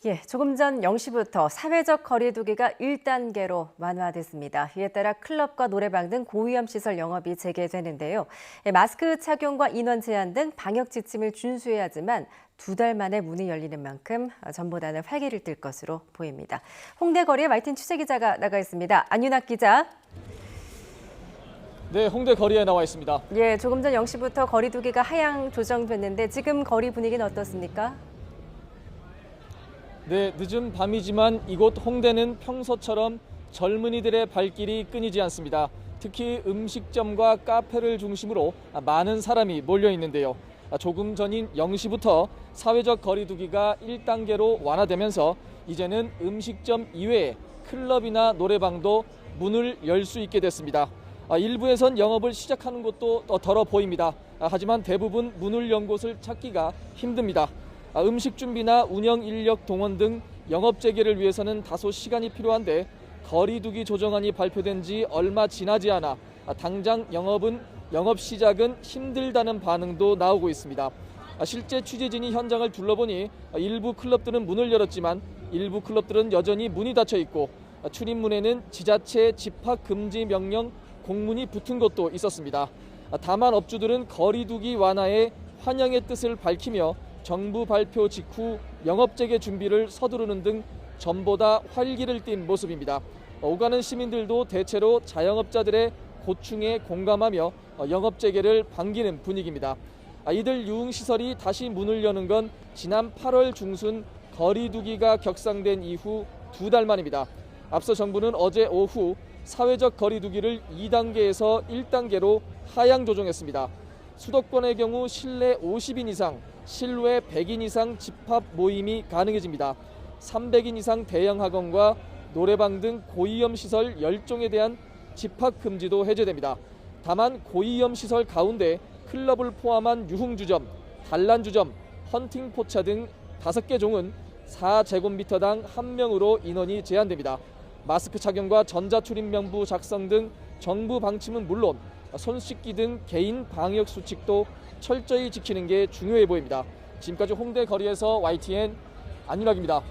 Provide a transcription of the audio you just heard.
예, 조금 전 0시부터 사회적 거리 두기가 1단계로 완화됐습니다. 이에 따라 클럽과 노래방 등 고위험 시설 영업이 재개되는데요. 마스크 착용과 인원 제한 등 방역 지침을 준수해야지만 2달 만에 문이 열리는 만큼 전보다는 활기를 띨 것으로 보입니다. 홍대 거리에 마이틴 취재기자가 나가 있습니다. 안윤학 기자. 네, 홍대 거리에 나와 있습니다. 예, 조금 전 0시부터 거리 두기가 하향 조정됐는데 지금 거리 분위기는 어떻습니까? 네, 늦은 밤이지만 이곳 홍대는 평소처럼 젊은이들의 발길이 끊이지 않습니다. 특히 음식점과 카페를 중심으로 많은 사람이 몰려 있는데요. 조금 전인 0시부터 사회적 거리 두기가 1단계로 완화되면서 이제는 음식점 이외에 클럽이나 노래방도 문을 열 수 있게 됐습니다. 일부에선 영업을 시작하는 곳도 덜어 보입니다. 하지만 대부분 문을 연 곳을 찾기가 힘듭니다. 음식 준비나 운영 인력 동원 등 영업 재개를 위해서는 다소 시간이 필요한데 거리 두기 조정안이 발표된 지 얼마 지나지 않아 당장 영업 시작은 힘들다는 반응도 나오고 있습니다. 실제 취재진이 현장을 둘러보니 일부 클럽들은 문을 열었지만 일부 클럽들은 여전히 문이 닫혀 있고 출입문에는 지자체 집합 금지 명령 공문이 붙은 곳도 있었습니다. 다만 업주들은 거리 두기 완화에 환영의 뜻을 밝히며 정부 발표 직후 영업 재개 준비를 서두르는 등 전보다 활기를 띤 모습입니다. 오가는 시민들도 대체로 자영업자들의 고충에 공감하며 영업 재개를 반기는 분위기입니다. 이들 유흥시설이 다시 문을 여는 건 지난 8월 중순 거리 두기가 격상된 이후 2달 만입니다. 앞서 정부는 어제 오후 사회적 거리 두기를 2단계에서 1단계로 하향 조정했습니다. 수도권의 경우 실내 50인 이상, 실외 100인 이상 집합 모임이 가능해집니다. 300인 이상 대형 학원과 노래방 등 고위험 시설 10종에 대한 집합 금지도 해제됩니다. 다만 고위험 시설 가운데 클럽을 포함한 유흥주점, 단란주점, 헌팅포차 등 5개 종은 4제곱미터당 1명으로 인원이 제한됩니다. 마스크 착용과 전자출입명부 작성 등 정부 방침은 물론 손 씻기 등 개인 방역 수칙도 철저히 지키는 게 중요해 보입니다. 지금까지 홍대 거리에서 YTN 안윤학입니다.